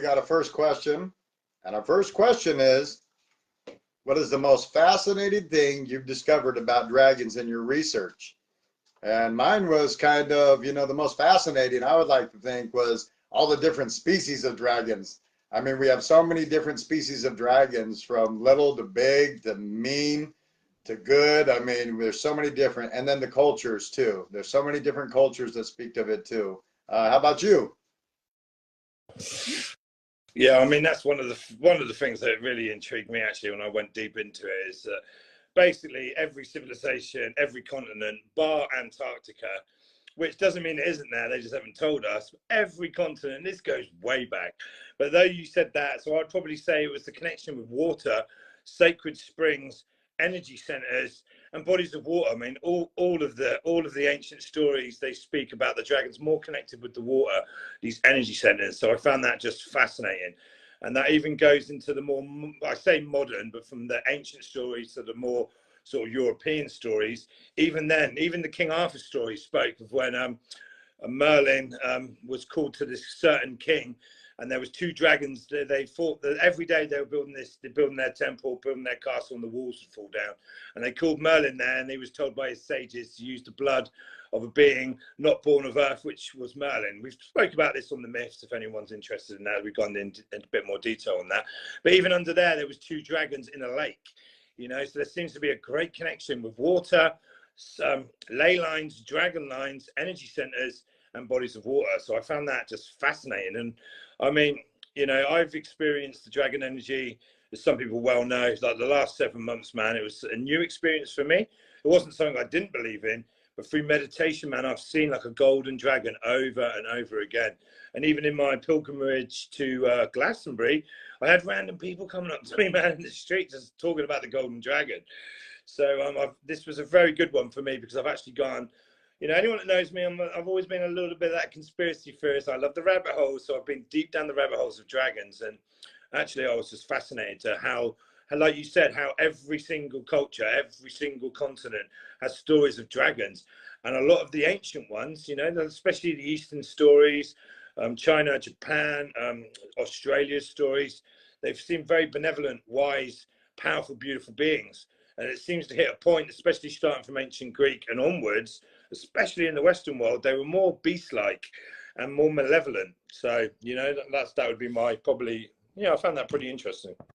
We got a first question, and our first question is, what is the most fascinating thing you've discovered about dragons in your research? And mine was kind of, the most fascinating, I would like to think, was all the different species of dragons. I mean, we have so many different species of dragons, from little to big to mean to good. I mean, there's so many different, and then the cultures too. There's so many different cultures that speak of it too. How about you? Yeah, I mean that's one of the things that really intrigued me actually when I went deep into it is that basically every civilization, every continent, bar Antarctica, which doesn't mean it isn't there, they just haven't told us. Every continent, this goes way back. But though you said that, so I'd probably say it was the connection with water, sacred springs, energy centers, and bodies of water. I mean, all of the ancient stories they speak about the dragons more connected with the water, these energy centers. So I found that just fascinating. And that even goes into the more, I say modern, but from the ancient stories to the more sort of European stories. Even then, even the King Arthur story spoke of when Merlin was called to this certain king, and there was two dragons. They fought that every day. They were building their temple, building their castle, and the walls would fall down. And they called Merlin there, and he was told by his sages to use the blood of a being not born of earth, which was Merlin. We've spoke about this on the myths. If anyone's interested in that, we've gone into a bit more detail on that. But even under there was two dragons in a lake. So there seems to be a great connection with water, ley lines, dragon lines, energy centers, and bodies of water. So I found that just fascinating. And I mean, I've experienced the dragon energy, as some people well know, like the last 7 months, man. It was a new experience for me. It wasn't something I didn't believe in, but through meditation, man, I've seen like a golden dragon over and over again. And even in my pilgrimage to Glastonbury, I had random people coming up to me, man, in the street, just talking about the golden dragon. So this was a very good one for me because I've actually gone. Anyone that knows me, I've always been a little bit of that conspiracy theorist. I love the rabbit holes, so I've been deep down the rabbit holes of dragons. And actually, I was just fascinated to how, like you said, how every single culture, every single continent has stories of dragons. And a lot of the ancient ones, especially the Eastern stories, China, Japan, Australia's stories, they've seemed very benevolent, wise, powerful, beautiful beings. And it seems to hit a point, especially starting from ancient Greek and onwards, especially in the Western world, they were more beast-like and more malevolent. So, that would be my probably, I found that pretty interesting.